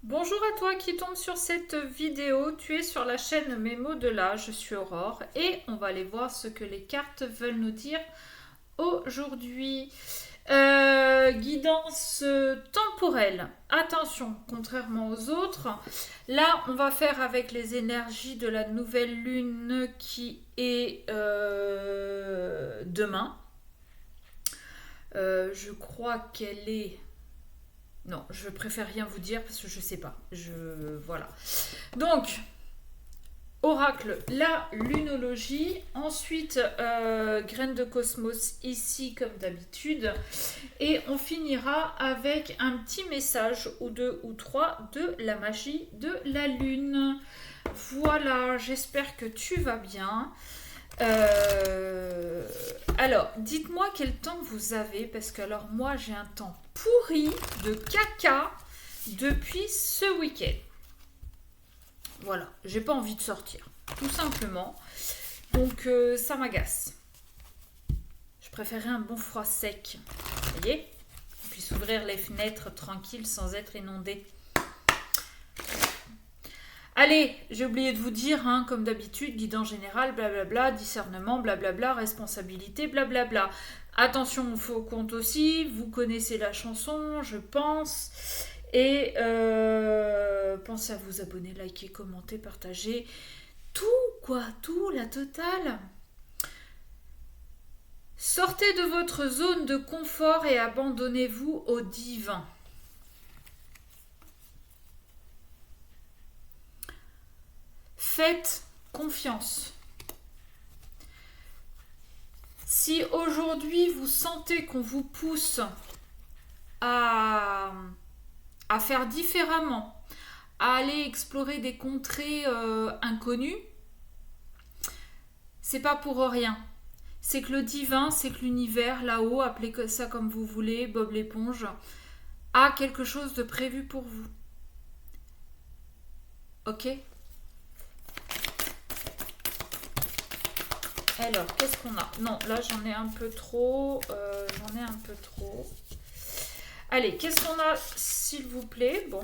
Bonjour à toi qui tombe sur cette vidéo, tu es sur la chaîne Mes mots de là, je suis Aurore et on va aller voir ce que les cartes veulent nous dire aujourd'hui. Guidance temporelle. Attention, contrairement aux autres, là on va faire avec les énergies de la nouvelle lune qui est demain. Je crois qu'elle est... Non, je préfère rien vous dire parce que je sais pas. Voilà. Donc, oracle, la lunologie. Ensuite, graines de cosmos ici comme d'habitude. Et on finira avec un petit message ou deux ou trois de la magie de la lune. Voilà, j'espère que tu vas bien. Alors, dites-moi quel temps vous avez, parce que alors moi j'ai un temps pourri de caca depuis ce week-end. Voilà, j'ai pas envie de sortir, tout simplement. Donc ça m'agace. Je préférais un bon froid sec, vous voyez, qu'on puisse ouvrir les fenêtres tranquille sans être inondé. Allez, j'ai oublié de vous dire, hein, comme d'habitude, guidance générale, blablabla, discernement, blablabla, responsabilité, blablabla. Attention au faux compte aussi, vous connaissez la chanson, je pense. Et pensez à vous abonner, liker, commenter, partager. Tout, quoi, tout, la totale. Sortez de votre zone de confort et abandonnez-vous au divin. Faites confiance. Si aujourd'hui vous sentez qu'on vous pousse à faire différemment, à aller explorer des contrées inconnues, c'est pas pour rien. C'est que le divin, c'est que l'univers, là-haut, appelez ça comme vous voulez, Bob l'éponge, a quelque chose de prévu pour vous. Ok ? Alors, qu'est-ce qu'on a? Non, là, j'en ai un peu trop. Allez, qu'est-ce qu'on a, s'il vous plaît? Bon.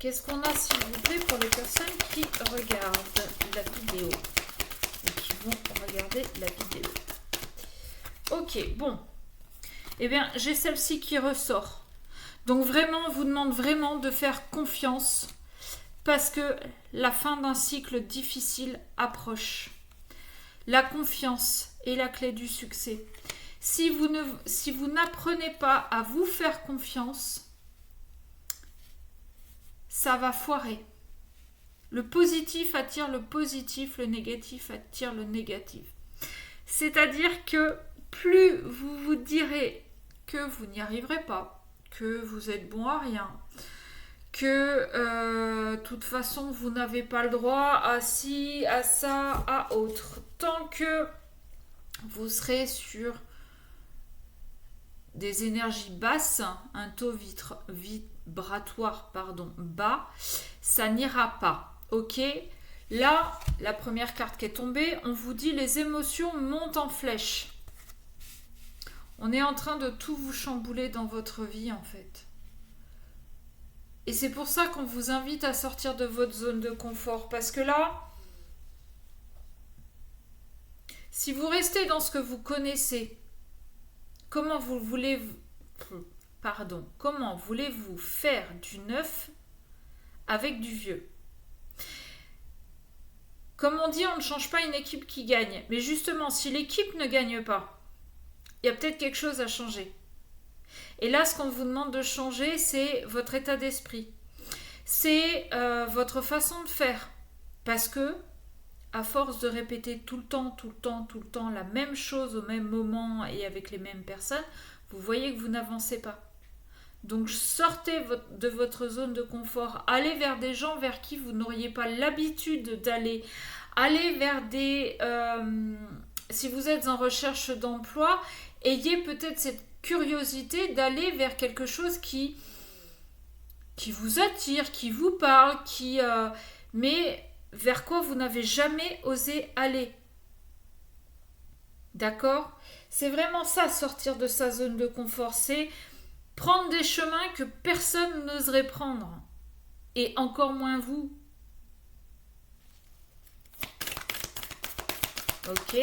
Qu'est-ce qu'on a, s'il vous plaît, pour les personnes qui regardent la vidéo et qui vont regarder la vidéo? Ok, bon. Eh bien, j'ai celle-ci qui ressort. Donc, vraiment, on vous demande vraiment de faire confiance parce que la fin d'un cycle difficile approche. La confiance est la clé du succès. Si vous n'apprenez pas à vous faire confiance, ça va foirer. Le positif attire le positif, le négatif attire le négatif. C'est-à-dire que plus vous vous direz que vous n'y arriverez pas, que vous êtes bon à rien, que de toute façon vous n'avez pas le droit à ci, à ça, à autre. Tant que vous serez sur des énergies basses, un taux vibratoire bas, ça n'ira pas. Ok ? Là, la première carte qui est tombée, on vous dit les émotions montent en flèche. On est en train de tout vous chambouler dans votre vie en fait. Et c'est pour ça qu'on vous invite à sortir de votre zone de confort. Parce que là, si vous restez dans ce que vous connaissez, comment voulez-vous faire du neuf avec du vieux? Comme on dit, on ne change pas une équipe qui gagne. Mais justement, si l'équipe ne gagne pas, il y a peut-être quelque chose à changer. Et là, ce qu'on vous demande de changer, c'est votre état d'esprit. C'est votre façon de faire. Parce que, à force de répéter tout le temps la même chose au même moment et avec les mêmes personnes, vous voyez que vous n'avancez pas. Donc sortez de votre zone de confort, allez vers des gens vers qui vous n'auriez pas l'habitude d'aller, allez vers des... si vous êtes en recherche d'emploi, ayez peut-être cette curiosité d'aller vers quelque chose qui vous attire, qui vous parle, mais vers quoi vous n'avez jamais osé aller. D'accord ? C'est vraiment ça, sortir de sa zone de confort. C'est Prendre des chemins que personne n'oserait prendre. Et encore moins vous. Ok.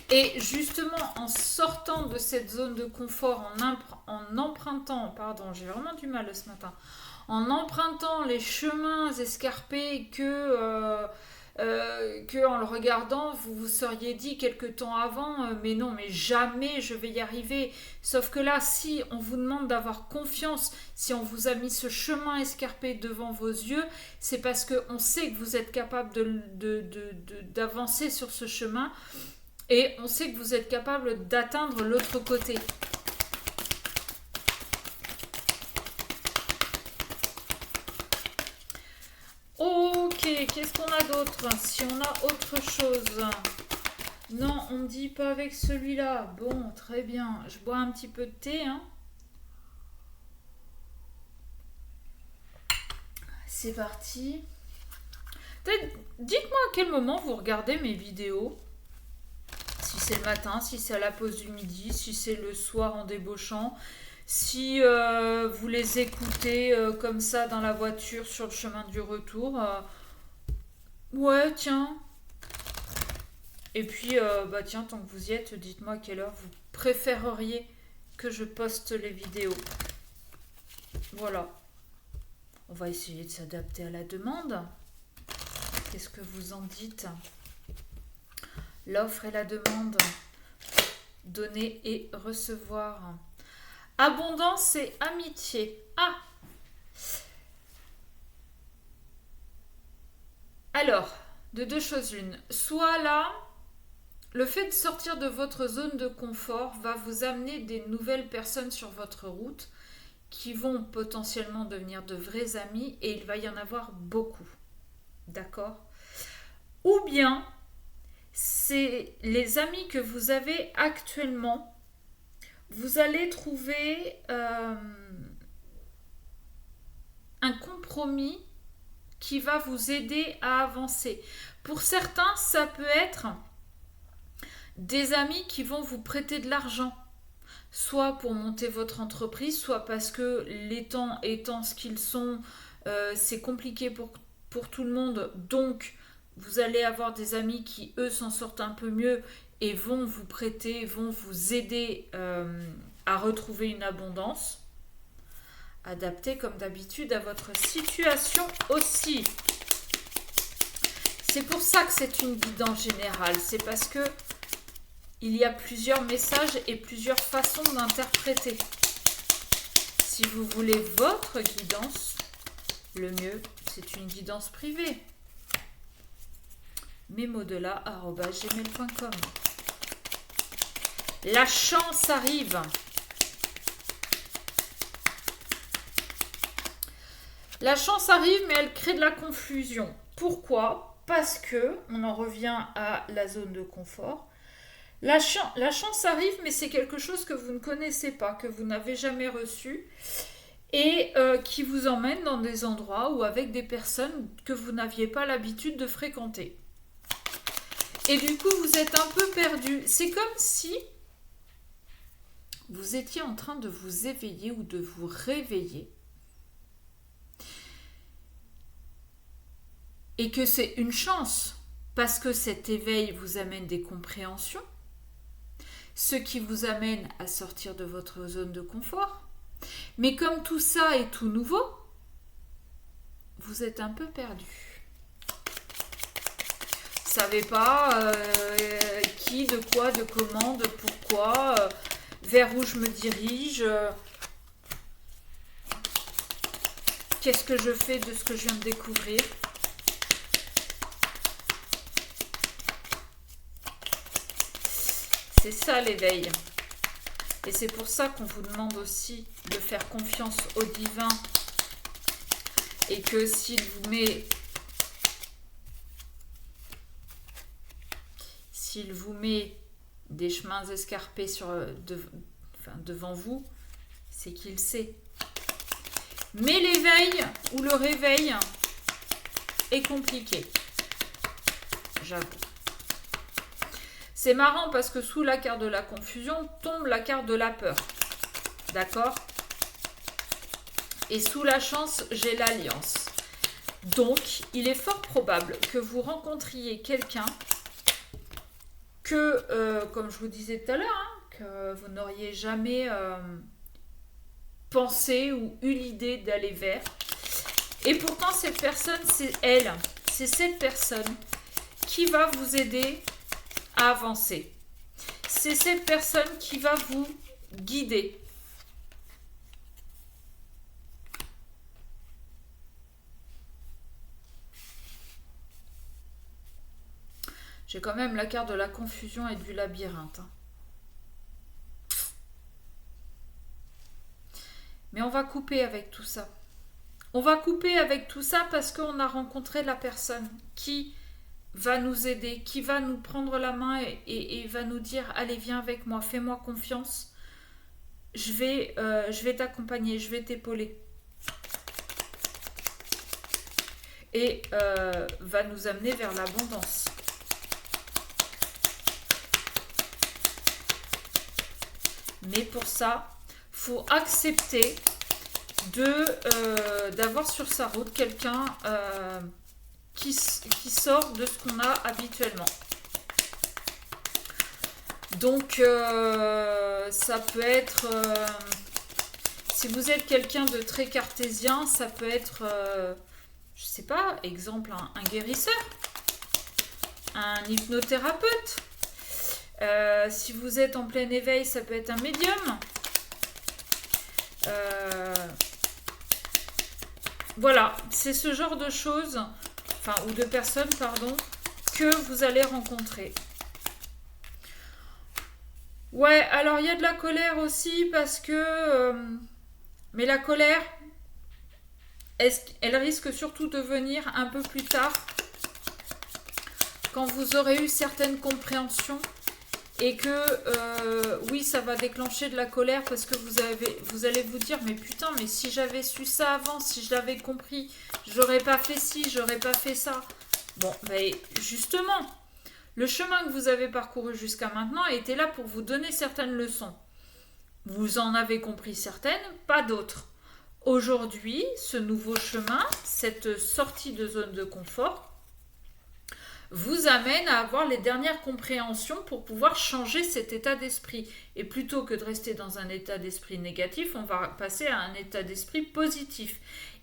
Et justement, en sortant de cette zone de confort, en empruntant, pardon, j'ai vraiment du mal ce matin, en empruntant les chemins escarpés que en le regardant, vous vous seriez dit quelque temps avant, mais non, mais jamais je vais y arriver. Sauf que là, si on vous demande d'avoir confiance, si on vous a mis ce chemin escarpé devant vos yeux, c'est parce qu'on sait que vous êtes capable d'avancer sur ce chemin et on sait que vous êtes capable d'atteindre l'autre côté. Ok, qu'est-ce qu'on a d'autre? Si on a autre chose. Non, on ne dit pas avec celui-là. Bon, très bien. Je bois un petit peu de thé. Hein. C'est parti. Dites-moi à quel moment vous regardez mes vidéos. Si c'est le matin, si c'est à la pause du midi, si c'est le soir en débauchant. Si vous les écoutez comme ça dans la voiture sur le chemin du retour, ouais, tiens. Et puis, bah tiens, tant que vous y êtes, dites-moi à quelle heure vous préféreriez que je poste les vidéos. Voilà. On va essayer de s'adapter à la demande. Qu'est-ce que vous en dites? L'offre et la demande. Donner et recevoir. Abondance et amitié. Ah! Alors, de deux choses l'une. Soit là, le fait de sortir de votre zone de confort va vous amener des nouvelles personnes sur votre route qui vont potentiellement devenir de vrais amis et il va y en avoir beaucoup. D'accord? Ou bien, c'est les amis que vous avez actuellement. Vous allez trouver un compromis qui va vous aider à avancer. Pour certains, ça peut être des amis qui vont vous prêter de l'argent, soit pour monter votre entreprise, soit parce que les temps étant ce qu'ils sont, c'est compliqué pour tout le monde, donc vous allez avoir des amis qui, eux, s'en sortent un peu mieux et vont vous prêter, vont vous aider à retrouver une abondance, adaptée comme d'habitude à votre situation aussi. C'est pour ça que c'est une guidance générale, c'est parce que il y a plusieurs messages et plusieurs façons d'interpréter. Si vous voulez votre guidance, le mieux, c'est une guidance privée. memodelà@gmail.com. La chance arrive. La chance arrive, mais elle crée de la confusion. Pourquoi? Parce que, on en revient à la zone de confort, la chance arrive, mais c'est quelque chose que vous ne connaissez pas, que vous n'avez jamais reçu, et qui vous emmène dans des endroits ou avec des personnes que vous n'aviez pas l'habitude de fréquenter. Et du coup, vous êtes un peu perdu. C'est comme si vous étiez en train de vous éveiller ou de vous réveiller. Et que c'est une chance, parce que cet éveil vous amène des compréhensions, ce qui vous amène à sortir de votre zone de confort. Mais comme tout ça est tout nouveau, vous êtes un peu perdu. Vous ne savez pas qui, de quoi, de comment, de pourquoi, vers où je me dirige, qu'est-ce que je fais de ce que je viens de découvrir. C'est ça l'éveil. Et c'est pour ça qu'on vous demande aussi de faire confiance au divin. Et que s'il vous met des chemins escarpés devant vous, c'est qu'il sait. Mais l'éveil ou le réveil est compliqué. J'avoue. C'est marrant parce que sous la carte de la confusion tombe la carte de la peur. D'accord? Et sous la chance, j'ai l'alliance. Donc, il est fort probable que vous rencontriez quelqu'un que, comme je vous disais tout à l'heure, hein, que vous n'auriez jamais pensé ou eu l'idée d'aller vers. Et pourtant, cette personne, c'est elle. C'est cette personne qui va vous aider à avancer. C'est cette personne qui va vous guider. J'ai quand même la carte de la confusion et du labyrinthe. Hein. Mais on va couper avec tout ça. On va couper avec tout ça parce qu'on a rencontré la personne qui va nous aider, qui va nous prendre la main et va nous dire « Allez, viens avec moi, fais-moi confiance. Je vais t'accompagner, je vais t'épauler. » Et va nous amener vers l'abondance. Mais pour ça, il faut accepter d'avoir sur sa route quelqu'un qui sort de ce qu'on a habituellement. Donc, ça peut être... si vous êtes quelqu'un de très cartésien, ça peut être, je sais pas, exemple, un guérisseur, un hypnothérapeute. Si vous êtes en plein éveil, ça peut être un médium. Voilà, c'est ce genre de choses, enfin, ou de personnes, pardon, que vous allez rencontrer. Ouais, alors il y a de la colère aussi parce que... mais la colère, elle risque surtout de venir un peu plus tard, quand vous aurez eu certaines compréhensions. Et que, oui, ça va déclencher de la colère parce que vous allez vous dire, mais putain, mais si j'avais su ça avant, si je l'avais compris, j'aurais pas fait ci, j'aurais pas fait ça. Bon, mais justement, le chemin que vous avez parcouru jusqu'à maintenant était là pour vous donner certaines leçons. Vous en avez compris certaines, pas d'autres. Aujourd'hui, ce nouveau chemin, cette sortie de zone de confort, vous amène à avoir les dernières compréhensions pour pouvoir changer cet état d'esprit. Et plutôt que de rester dans un état d'esprit négatif, on va passer à un état d'esprit positif.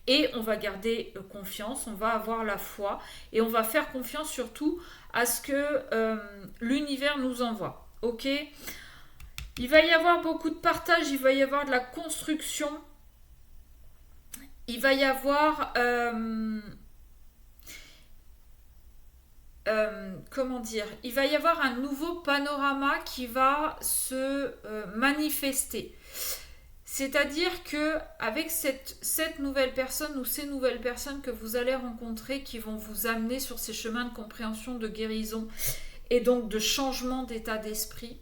Et on va garder confiance, on va avoir la foi et on va faire confiance surtout à ce que l'univers nous envoie. Ok ? Il va y avoir beaucoup de partage, il va y avoir de la construction, il va y avoir... comment dire, il va y avoir un nouveau panorama qui va se manifester. C'est-à-dire que avec cette nouvelle personne ou ces nouvelles personnes que vous allez rencontrer qui vont vous amener sur ces chemins de compréhension, de guérison et donc de changement d'état d'esprit,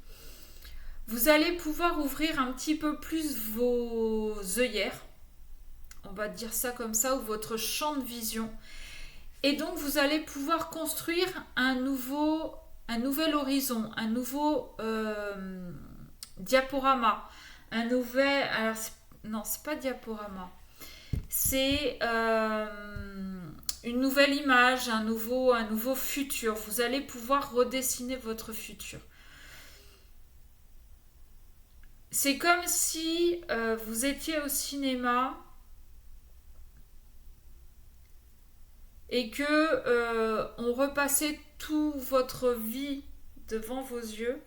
vous allez pouvoir ouvrir un petit peu plus vos œillères, on va dire ça comme ça, ou votre champ de vision. Et donc, vous allez pouvoir construire un nouvel horizon, un nouveau diaporama, un nouvel... Alors, non, c'est pas diaporama. C'est une nouvelle image, un nouveau futur. Vous allez pouvoir redessiner votre futur. C'est comme si vous étiez au cinéma et que on repassait toute votre vie devant vos yeux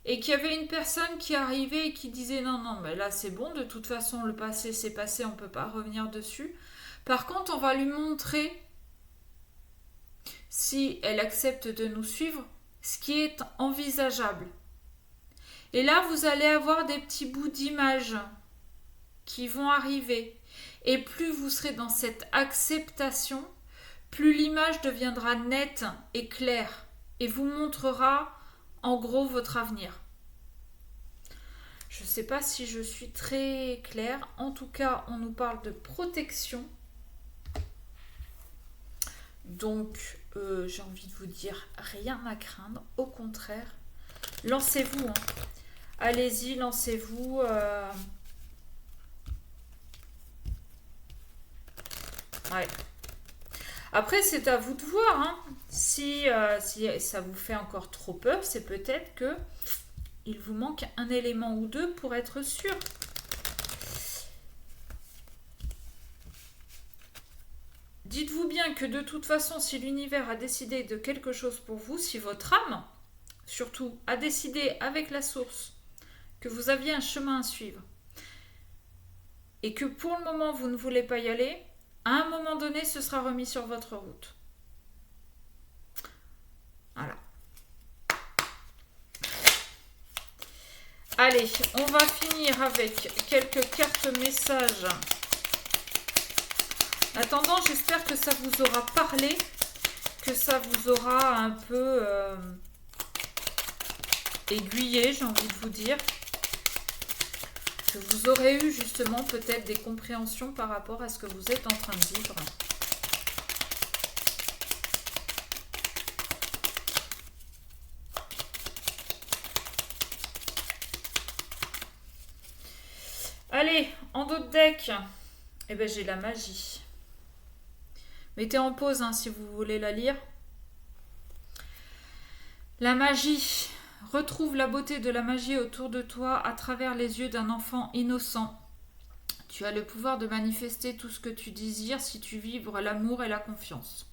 et qu'il y avait une personne qui arrivait et qui disait non, mais là c'est bon, de toute façon le passé c'est passé, on ne peut pas revenir dessus. Par contre, on va lui montrer, si elle accepte de nous suivre, ce qui est envisageable. Et là, vous allez avoir des petits bouts d'images qui vont arriver. Et plus vous serez dans cette acceptation, plus l'image deviendra nette et claire et vous montrera en gros votre avenir. Je ne sais pas si je suis très claire. En tout cas, on nous parle de protection. Donc, j'ai envie de vous dire, rien à craindre. Au contraire, lancez-vous. Hein. Allez-y, lancez-vous. Ouais. Après, c'est à vous de voir. Hein. Si ça vous fait encore trop peur, c'est peut-être que il vous manque un élément ou deux pour être sûr. Dites-vous bien que de toute façon, si l'univers a décidé de quelque chose pour vous, si votre âme, surtout, a décidé avec la source que vous aviez un chemin à suivre et que pour le moment vous ne voulez pas y aller, à un moment donné, ce sera remis sur votre route. Voilà. Allez, on va finir avec quelques cartes messages. En attendant, j'espère que ça vous aura parlé, que ça vous aura un peu aiguillé, j'ai envie de vous dire. Que vous aurez eu justement peut-être des compréhensions par rapport à ce que vous êtes en train de vivre. Allez, en dos de deck, eh ben, j'ai la magie. Mettez en pause hein, si vous voulez la lire. La magie. Retrouve la beauté de la magie autour de toi à travers les yeux d'un enfant innocent. Tu as le pouvoir de manifester tout ce que tu désires si tu vibres l'amour et la confiance.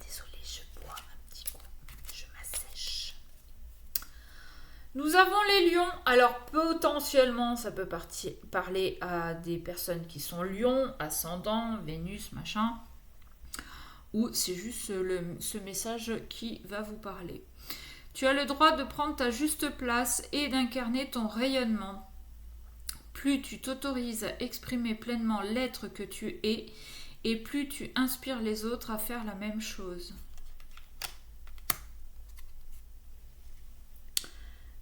Désolée, je bois un petit coup. Je m'assèche. Nous avons les lions. Alors potentiellement, ça peut parler à des personnes qui sont lions, ascendant, Vénus, machin. Ou c'est juste ce message qui va vous parler. Tu as le droit de prendre ta juste place et d'incarner ton rayonnement. Plus tu t'autorises à exprimer pleinement l'être que tu es, et plus tu inspires les autres à faire la même chose.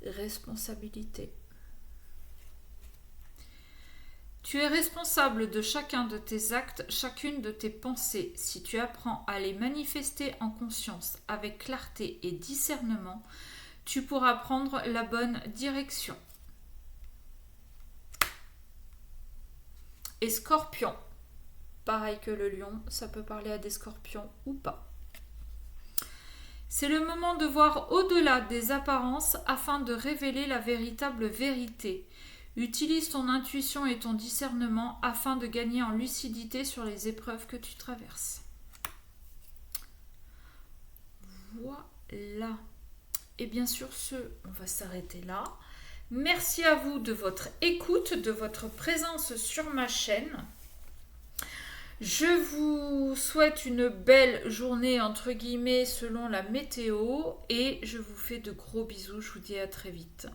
Responsabilité. Tu es responsable de chacun de tes actes, chacune de tes pensées. Si tu apprends à les manifester en conscience avec clarté et discernement, tu pourras prendre la bonne direction. Et Scorpion. Pareil que le lion, ça peut parler à des scorpions ou pas. C'est le moment de voir au-delà des apparences afin de révéler la véritable vérité. Utilise ton intuition et ton discernement afin de gagner en lucidité sur les épreuves que tu traverses. Voilà. Et bien sur ce, on va s'arrêter là. Merci à vous de votre écoute, de votre présence sur ma chaîne. Je vous souhaite une belle journée entre guillemets selon la météo et je vous fais de gros bisous. Je vous dis à très vite.